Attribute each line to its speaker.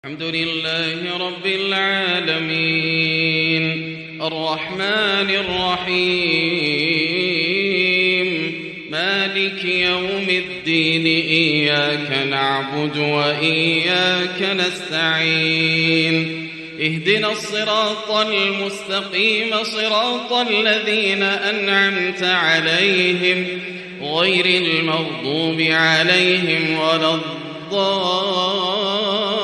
Speaker 1: الحمد لله رب العالمين الرحمن الرحيم مالك يوم الدين إياك نعبد وإياك نستعين اهدنا الصراط المستقيم صراط الذين أنعمت عليهم غير المغضوب عليهم ولا الضالين